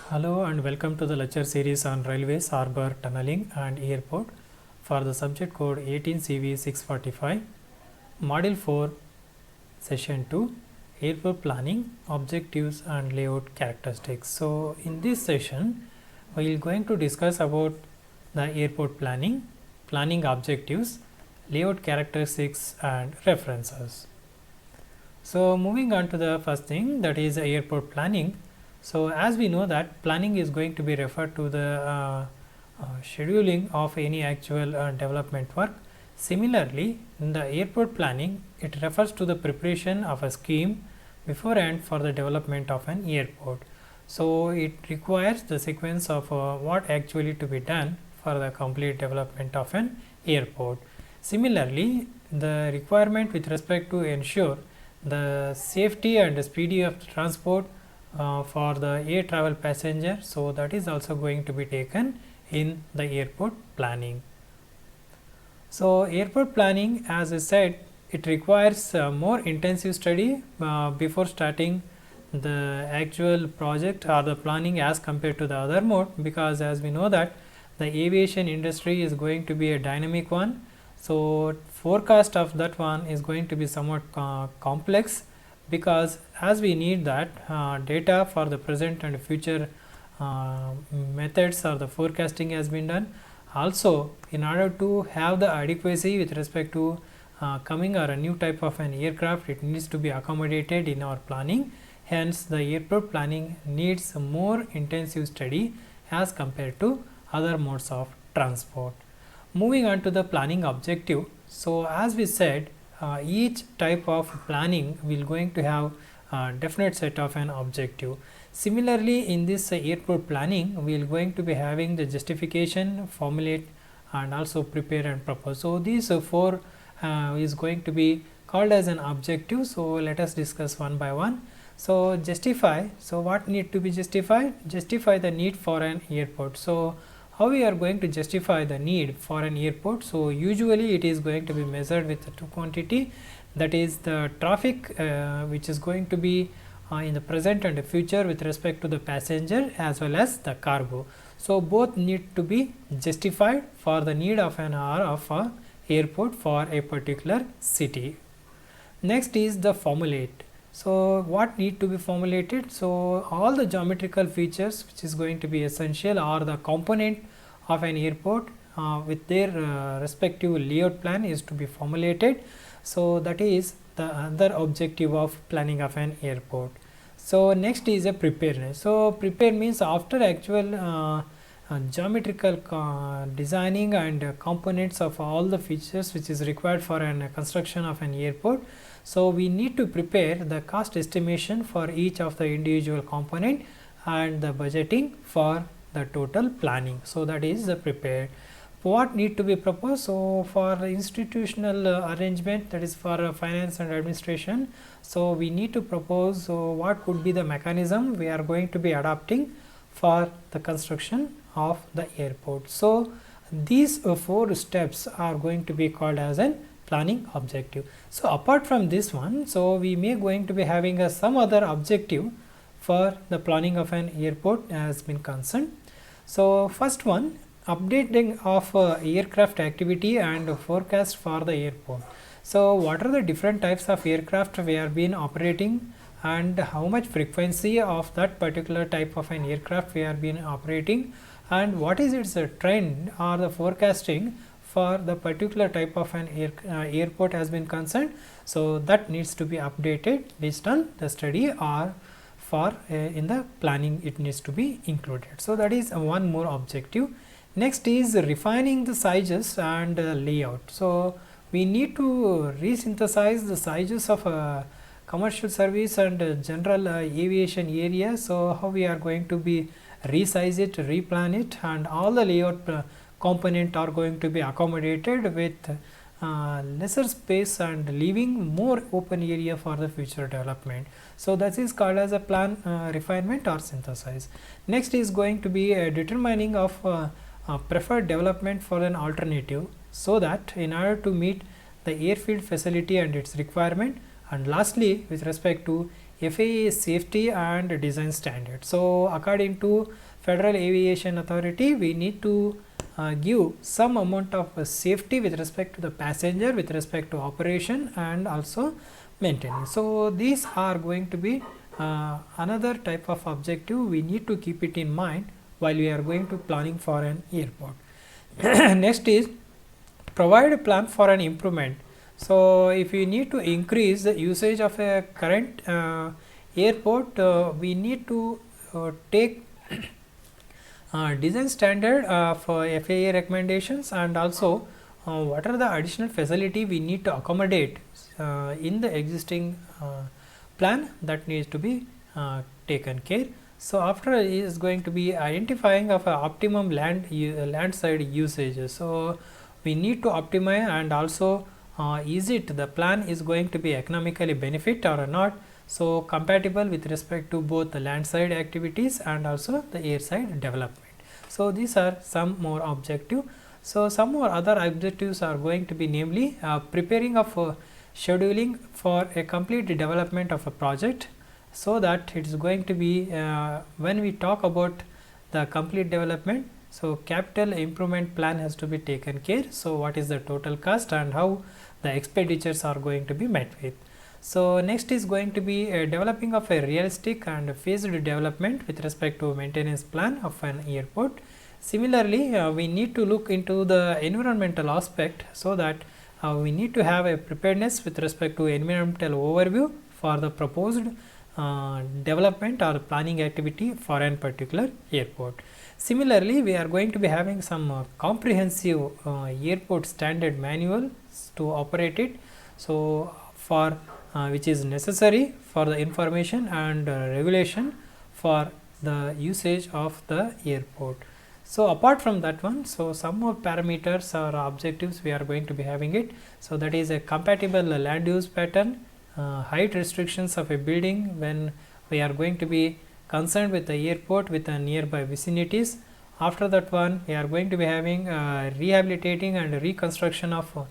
Hello and welcome to the lecture series on railways, harbour, tunneling and airport for the subject code 18CV645, Module 4, Session 2, Airport Planning, Objectives and Layout Characteristics. So, in this session, we are going to discuss about the airport planning, planning objectives, layout characteristics and references. So, moving on to the first thing, that is airport planning. So, as we know that planning is going to be referred to the scheduling of any actual development work. Similarly, in the airport planning, it refers to the preparation of a scheme beforehand for the development of an airport. So, it requires the sequence of what actually to be done for the complete development of an airport. Similarly, the requirement with respect to ensure the safety and the speedy of the transport for the air travel passenger, so that is also going to be taken in the airport planning. So, airport planning, as I said, it requires more intensive study before starting the actual project or the planning as compared to the other mode, because as we know that the aviation industry is going to be a dynamic one. So, forecast of that one is going to be somewhat complex, because as we need that data for the present and future methods or the forecasting has been done. Also, in order to have the adequacy with respect to coming or a new type of an aircraft, it needs to be accommodated in our planning. Hence, the airport planning needs a more intensive study as compared to other modes of transport. Moving on to the planning objective. So, as we said, each type of planning will going to have a definite set of an objective. Similarly, in this airport planning, we are going to be having the justification, formulate and also prepare and propose. So, these four is going to be called as an objective. So, let us discuss one by one. So, justify. So, what need to be justified? Justify the need for an airport. So, how we are going to justify the need for an airport? So, usually it is going to be measured with two quantity, that is the traffic which is going to be in the present and the future with respect to the passenger as well as the cargo. So, both need to be justified for the need of an hour of a airport for a particular city. Next is the formulate. So, what need to be formulated? So, all the geometrical features which is going to be essential or the component of an airport with their respective layout plan is to be formulated. So, that is the other objective of planning of an airport. So, next is a preparedness. So, prepare means after actual geometrical designing and components of all the features which is required for an construction of an airport. So, we need to prepare the cost estimation for each of the individual component and the budgeting for the total planning. So, that is the prepare. What need to be proposed? So, for institutional arrangement, that is for finance and administration. So, we need to propose what could be the mechanism we are going to be adopting for the construction of the airport. So, these four steps are going to be called as an planning objective. So, apart from this one, so we may going to be having some other objective for the planning of an airport has been concerned. So, first one, updating of aircraft activity and forecast for the airport. So, what are the different types of aircraft we have been operating and how much frequency of that particular type of an aircraft we have been operating, and what is its trend or the forecasting for the particular type of an airport has been concerned. So, that needs to be updated based on the study or for in the planning it needs to be included. So, that is one more objective. Next is refining the sizes and layout. So, we need to resynthesize the sizes of commercial service and general aviation area. So, how we are going to be resize it, replan it, and all the layout component are going to be accommodated with lesser space and leaving more open area for the future development. So, that is called as a plan refinement or synthesis. Next is going to be determining of preferred development for an alternative, so that in order to meet the airfield facility and its requirement, and lastly with respect to FAA safety and design standard. So according to Federal Aviation Authority, we need to give some amount of safety with respect to the passenger, with respect to operation and also maintenance. So these are going to be another type of objective we need to keep it in mind while we are going to planning for an airport. Next is provide a plan for an improvement. So if we need to increase the usage of a current airport, we need to take design standard for FAA recommendations, and also what are the additional facility we need to accommodate in the existing plan that needs to be taken care. So after is going to be identifying of optimum land side usages. So we need to optimize, and also is it the plan is going to be economically benefit or not, so compatible with respect to both the land side activities and also the air side development. So these are some more objective. So some more other objectives are going to be namely preparing of scheduling for a complete development of a project, so that it is going to be when we talk about the complete development, so capital improvement plan has to be taken care. So what is the total cost and how the expenditures are going to be met with. So next is going to be developing of a realistic and phased development with respect to maintenance plan of an airport. Similarly, we need to look into the environmental aspect, so that we need to have a preparedness with respect to environmental overview for the proposed development or planning activity for an particular airport. Similarly, we are going to be having some comprehensive airport standard manual to operate it, so for which is necessary for the information and regulation for the usage of the airport. So apart from that one, so some more parameters or objectives we are going to be having it. So that is a compatible land use pattern, height restrictions of a building when we are going to be concerned with the airport with the nearby vicinities. After that one, we are going to be having rehabilitating and reconstruction of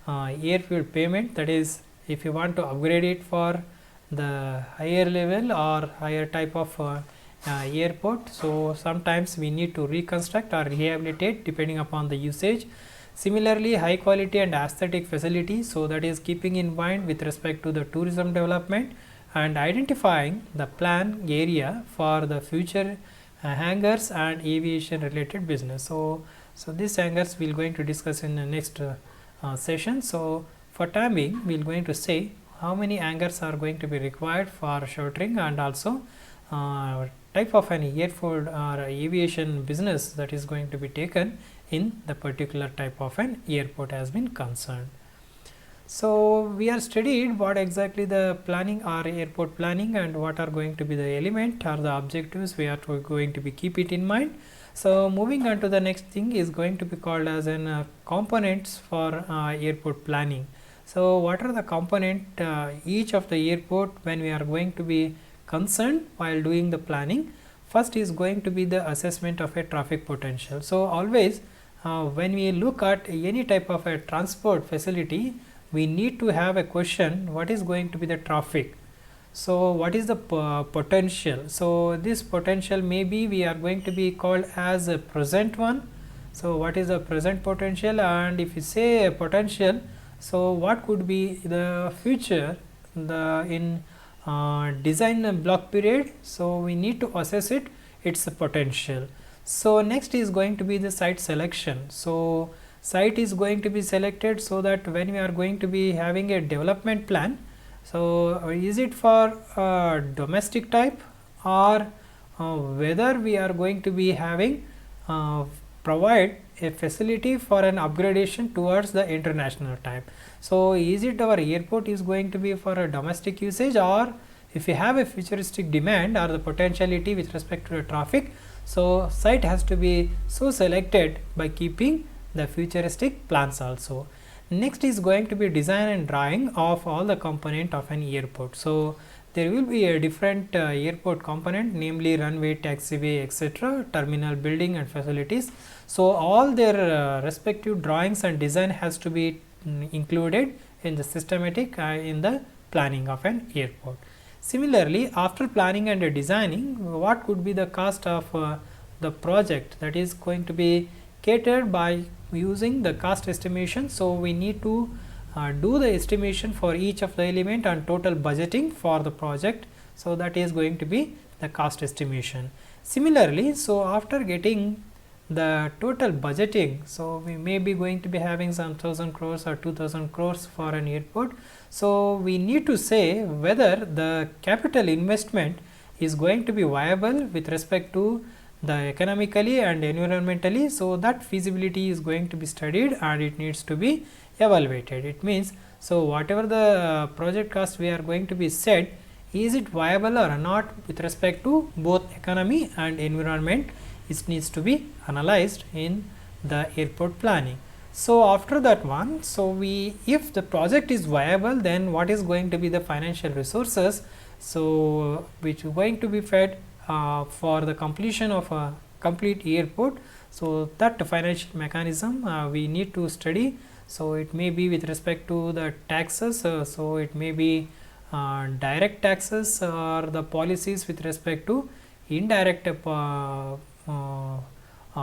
airfield pavement, that is if you want to upgrade it for the higher level or higher type of airport, so sometimes we need to reconstruct or rehabilitate depending upon the usage. Similarly, high quality and aesthetic facility, so that is keeping in mind with respect to the tourism development and identifying the plan area for the future hangars and aviation related business. So these hangars we are going to discuss in the next session. So for time being, we are going to say how many hangars are going to be required for sheltering, and also type of an airport or aviation business that is going to be taken in the particular type of an airport has been concerned. So we are studied what exactly the planning or airport planning and what are going to be the element or the objectives we are going to be keep it in mind. So moving on to the next thing is going to be called as an components for airport planning. So what are the component each of the airport when we are going to be concerned while doing the planning? First is going to be the assessment of a traffic potential. So always when we look at any type of a transport facility, we need to have a question, what is going to be the traffic? So what is the potential? So this potential maybe we are going to be called as a present one. So what is the present potential? And if you say a potential, so what could be the future in design block period? So we need to assess it, its potential. So next is going to be the site selection. So site is going to be selected, so that when we are going to be having a development plan, so is it for domestic type, or whether we are going to be having provide a facility for an upgradation towards the international type. So is it our airport is going to be for a domestic usage, or if you have a futuristic demand or the potentiality with respect to the traffic, so site has to be so selected by keeping the futuristic plans also. Next is going to be design and drawing of all the component of an airport. So there will be a different airport component, namely runway, taxiway, etc., terminal building and facilities. So all their respective drawings and design has to be included in the systematic in the planning of an airport. Similarly, after planning and designing, what could be the cost of the project, that is going to be catered by using the cost estimation. So, we need to do the estimation for each of the element and total budgeting for the project. So, that is going to be the cost estimation. Similarly, so after getting the total budgeting, so we may be going to be having some 1000 crores or 2000 crores for an airport. So, we need to say whether the capital investment is going to be viable with respect to the economically and environmentally. So, that feasibility is going to be studied and it needs to be evaluated. It means, so whatever the project cost we are going to be set, is it viable or not with respect to both economy and environment, it needs to be analyzed in the airport planning. So, after that one, so we, if the project is viable, then what is going to be the financial resources, so which is going to be fed for the completion of a complete airport. So, that financial mechanism we need to study. So, it may be with respect to the taxes, so it may be direct taxes or the policies with respect to indirect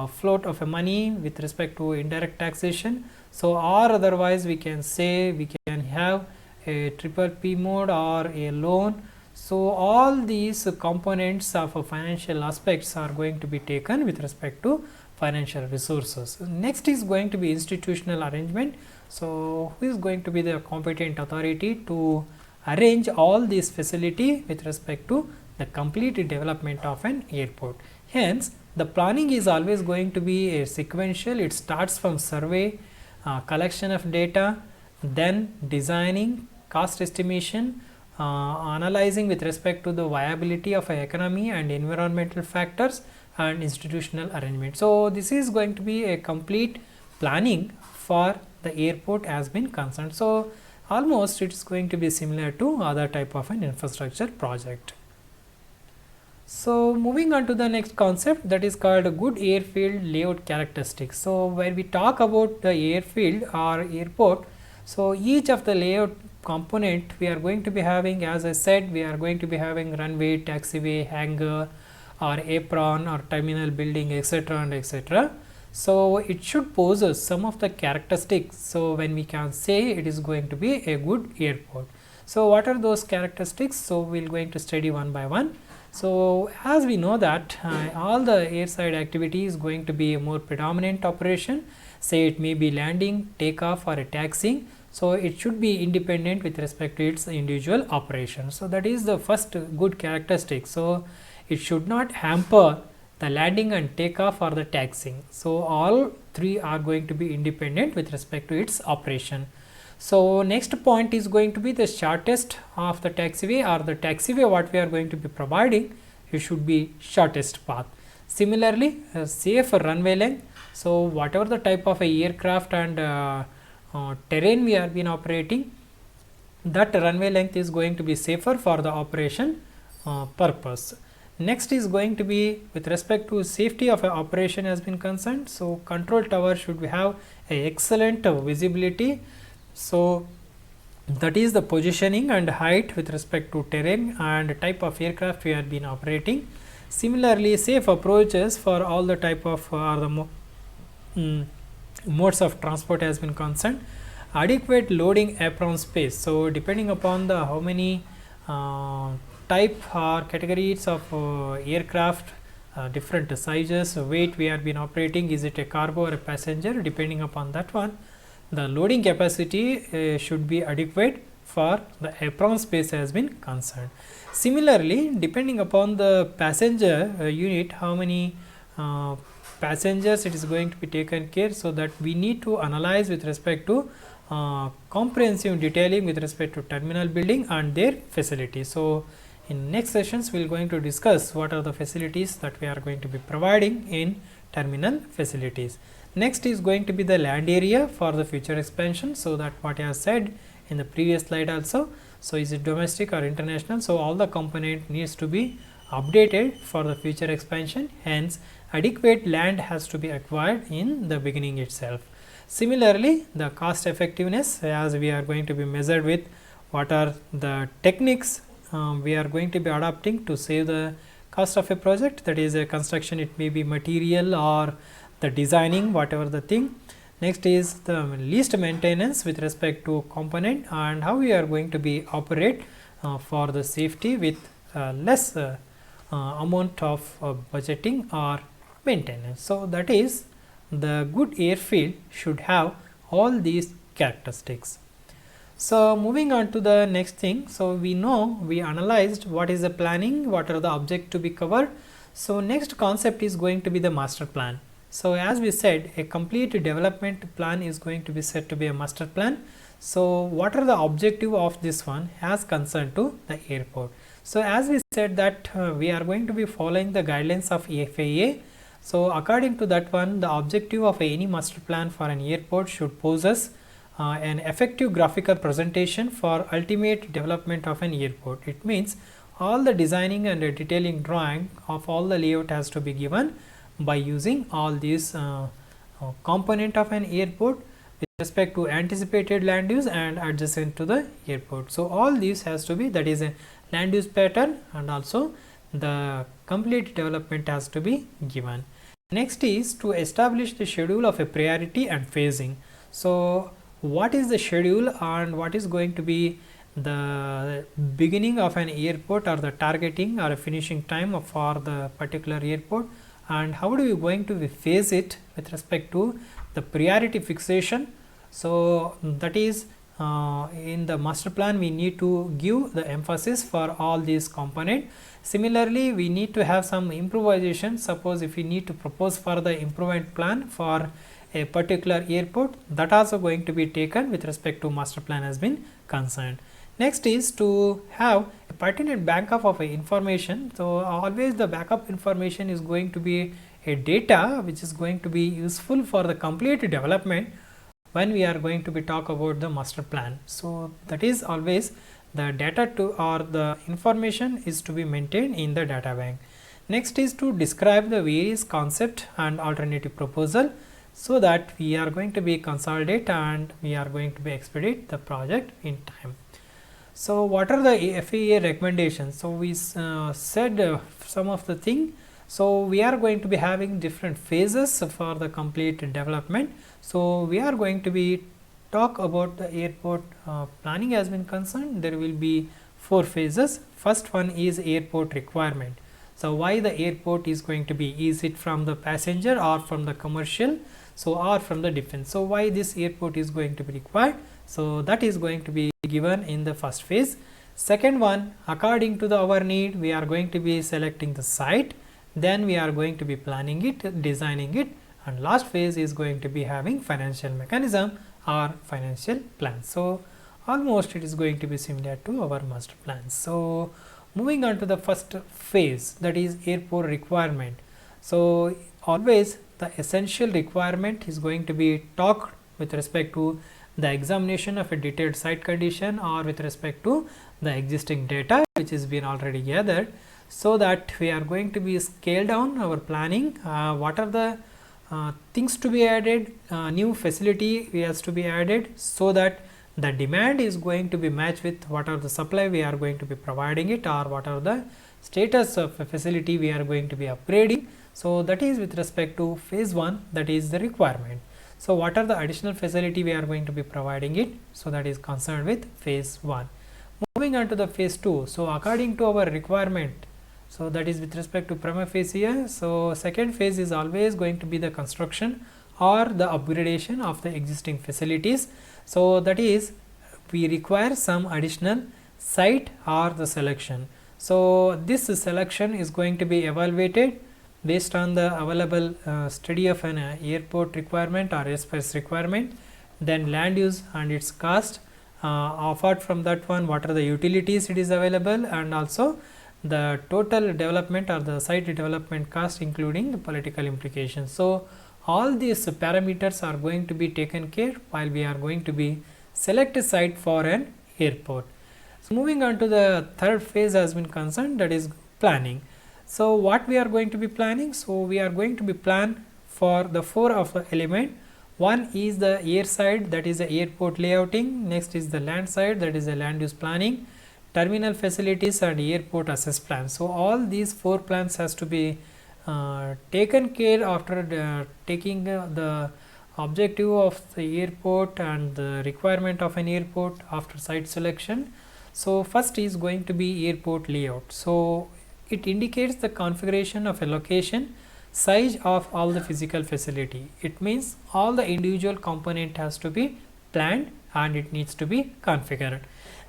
float of a money with respect to indirect taxation. So, or otherwise we can say we can have a triple P mode or a loan. So, all these components of financial aspects are going to be taken with respect to financial resources. Next is going to be institutional arrangement. So, who is going to be the competent authority to arrange all these facility with respect to the complete development of an airport. Hence, the planning is always going to be a sequential. It starts from survey, collection of data, then designing, cost estimation, analyzing with respect to the viability of an economy and environmental factors, and institutional arrangement. So, this is going to be a complete planning for the airport has been concerned. So, almost it is going to be similar to other type of an infrastructure project. So, moving on to the next concept, that is called a good airfield layout characteristics. So, where we talk about the airfield or airport, so each of the layout component we are going to be having, as I said, we are going to be having runway, taxiway, hangar or apron or terminal building, etc. and etc. So, it should possess some of the characteristics. So, when we can say it is going to be a good airport. So, what are those characteristics? So, we will going to study one by one. So, as we know that all the airside activity is going to be a more predominant operation, say it may be landing, takeoff or a taxiing. So, it should be independent with respect to its individual operation. So, that is the first good characteristic. So, it should not hamper the landing and takeoff or the taxiing. So, all three are going to be independent with respect to its operation. So, next point is going to be the shortest of the taxiway, or the taxiway what we are going to be providing, it should be shortest path. Similarly, safe runway length. So, whatever the type of a aircraft and terrain we have been operating, that runway length is going to be safer for the operation purpose. Next is going to be with respect to safety of a operation has been concerned. So, control tower should have a excellent visibility. So, that is the positioning and height with respect to terrain and type of aircraft we have been operating. Similarly, safe approaches for all the type of modes of transport has been concerned. Adequate loading apron space. So, depending upon the how many type or categories of aircraft, different sizes, weight we have been operating, is it a cargo or a passenger, depending upon that one, the loading capacity should be adequate for the apron space has been concerned. Similarly, depending upon the passenger unit, how many passengers it is going to be taken care, so that we need to analyze with respect to comprehensive detailing with respect to terminal building and their facilities. So, in next sessions we are going to discuss what are the facilities that we are going to be providing in terminal facilities. Next is going to be the land area for the future expansion. So, that what I have said in the previous slide also. So, is it domestic or international? So, all the component needs to be updated for the future expansion. Hence, adequate land has to be acquired in the beginning itself. Similarly, the cost effectiveness, as we are going to be measured with what are the techniques we are going to be adopting to save the cost of a project, that is a construction, it may be material or the designing, whatever the thing. Next is the least maintenance with respect to component, and how we are going to be operate for the safety with less amount of budgeting or maintenance. So, that is the good airfield should have all these characteristics. So, moving on to the next thing. So, we know we analyzed what is the planning, what are the objects to be covered. So, next concept is going to be the master plan. So, as we said, a complete development plan is going to be said to be a master plan. So, what are the objective of this one as concerned to the airport? So, as we said that we are going to be following the guidelines of FAA. So, according to that one, the objective of any master plan for an airport should possess an effective graphical presentation for ultimate development of an airport. It means all the designing and detailing drawing of all the layout has to be given by using all these component of an airport with respect to anticipated land use and adjacent to the airport. So, all these has to be, that is a land use pattern, and also the complete development has to be given. Next is to establish the schedule of a priority and phasing. So, what is the schedule and what is going to be the beginning of an airport or the targeting or a finishing time for the particular airport, and how do we going to phase it with respect to the priority fixation. So, that is in the master plan we need to give the emphasis for all these components. Similarly, we need to have some improvisation. Suppose if we need to propose for the improvement plan for a particular airport, that also going to be taken with respect to master plan has been concerned. Next is to have a pertinent backup of information. So, always the backup information is going to be a data which is going to be useful for the complete development when we are going to be talk about the master plan. So, that is always the data to or the information is to be maintained in the data bank. Next is to describe the various concept and alternative proposal, so that we are going to be consolidate and we are going to be expedite the project in time. So, what are the FAA recommendations? So, we said some of the thing. So, we are going to be having different phases for the complete development. So, we are going to be talk about the airport planning has been concerned. There will be 4 phases. First one is airport requirement. So, why the airport is going to be, is it from the passenger or from the commercial, so or from the defense. So, why this airport is going to be required? So, that is going to be given in the first phase. Second one, according to our need, we are going to be selecting the site, then we are going to be planning it, designing it, and last phase is going to be having financial mechanism or financial plan. So, almost it is going to be similar to our master plan. So, moving on to the first phase, that is airport requirement. So, always the essential requirement is going to be talked with respect to the examination of a detailed site condition or with respect to the existing data which has been already gathered, so that we are going to be scale down our planning, what are the things to be added, new facility has to be added, so that the demand is going to be matched with what are the supply we are going to be providing it, or what are the status of a facility we are going to be upgrading. So, that is with respect to phase 1, that is the requirement. So, what are the additional facility we are going to be providing it? So, that is concerned with phase 1. Moving on to the phase 2. So, according to our requirement, so that is with respect to prima facie. So, second phase is always going to be the construction or the upgradation of the existing facilities. So, that is we require some additional site or the selection. So, this selection is going to be evaluated based on the available study of an airport requirement or airspace requirement, then land use and its cost. Apart from that one, what are the utilities it is available, and also the total development or the site development cost, including the political implications. So, all these parameters are going to be taken care while we are going to be select a site for an airport. So, moving on to the third phase has been concerned, that is planning. So, what we are going to be planning? So, we are going to be plan for the 4 of the element. One is the air side, that is the airport layouting. Next is the land side, that is the land use planning. terminal facilities and airport access plan. So all these 4 plans has to be taken care after taking the objective of the airport and the requirement of an airport after site selection. So first is going to be airport layout. So it indicates the configuration of a location, size of all the physical facility. It means all the individual component has to be planned and it needs to be configured.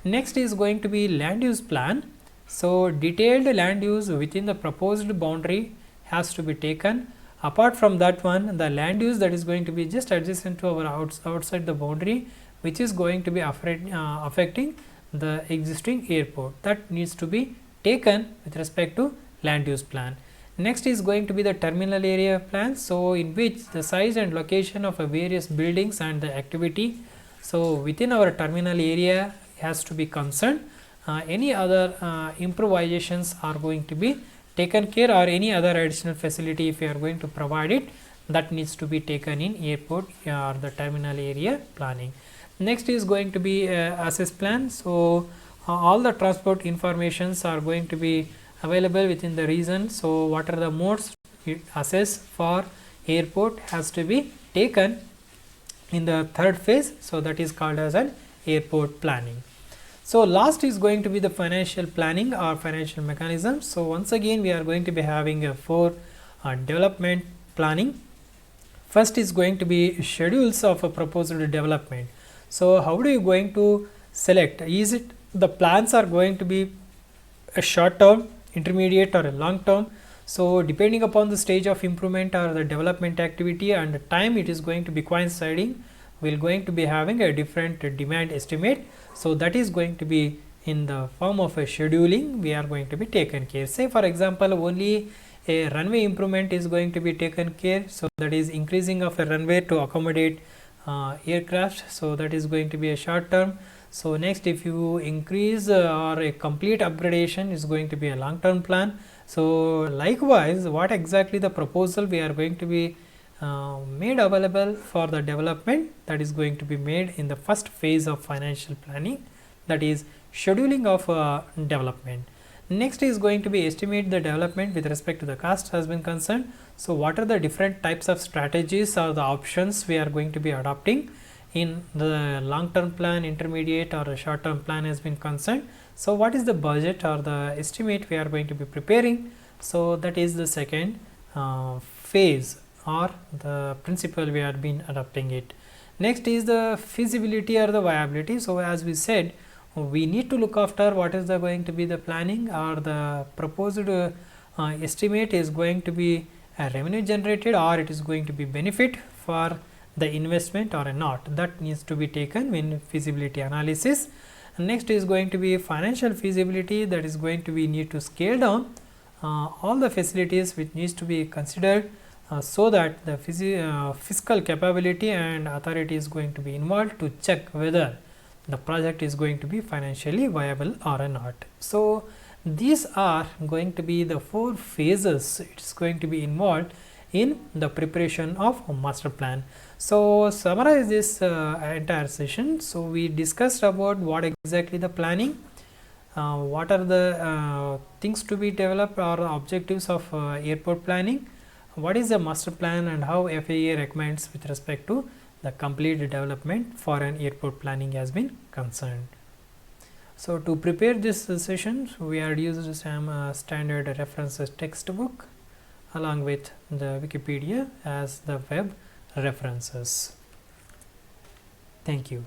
Next is going to be land use plan. So detailed land use within the proposed boundary has to be taken. Apart from that one, the land use that is going to be just adjacent to our outside the boundary, which is going to be affecting the existing airport, that needs to be taken with respect to land use plan. Next is going to be the terminal area plan, so in which the size and location of various buildings and the activity. So within our terminal area has to be concerned. Any other improvisations are going to be taken care, or any other additional facility if you are going to provide it, that needs to be taken in airport or the terminal area planning. Next is going to be access plan. So all the transport informations are going to be available within the region. So what are the modes access for airport has to be taken in the third phase. So that is called as an airport planning. So last is going to be the financial planning or financial mechanisms. So once again we are going to be having a 4 development planning. First is going to be schedules of a proposed development. So how are you going to select? Is it the plans are going to be a short term, intermediate or a long term? So depending upon the stage of improvement or the development activity and the time it is going to be coinciding, we are going to be having a different demand estimate. So that is going to be in the form of a scheduling we are going to be taken care. Say for example, only a runway improvement is going to be taken care. So that is increasing of a runway to accommodate aircraft. So that is going to be a short term. So next, if you increase or a complete upgradation is going to be a long term plan. So likewise, what exactly the proposal we are going to be made available for the development, that is going to be made in the first phase of financial planning, that is scheduling of development. Next is going to be estimate the development with respect to the cost has been concerned. So what are the different types of strategies or the options we are going to be adopting in the long term plan, intermediate or a short term plan has been concerned. So what is the budget or the estimate we are going to be preparing? So that is the second phase or the principle we have been adopting it. Next is the feasibility or the viability. So as we said, we need to look after what is the going to be the planning or the proposed estimate is going to be revenue generated or it is going to be benefit for the investment or not. That needs to be taken in feasibility analysis. And next is going to be financial feasibility, that is going to be need to scale down all the facilities which needs to be considered so that the fiscal capability and authority is going to be involved to check whether the project is going to be financially viable or not. So these are going to be the 4 phases it is going to be involved in the preparation of a master plan. So summarize this entire session. So we discussed about what exactly the planning, what are the things to be developed or objectives of airport planning, what is the master plan and how FAA recommends with respect to the complete development for an airport planning has been concerned. So to prepare this session, we had used some standard references textbook along with the Wikipedia as the web references. Thank you.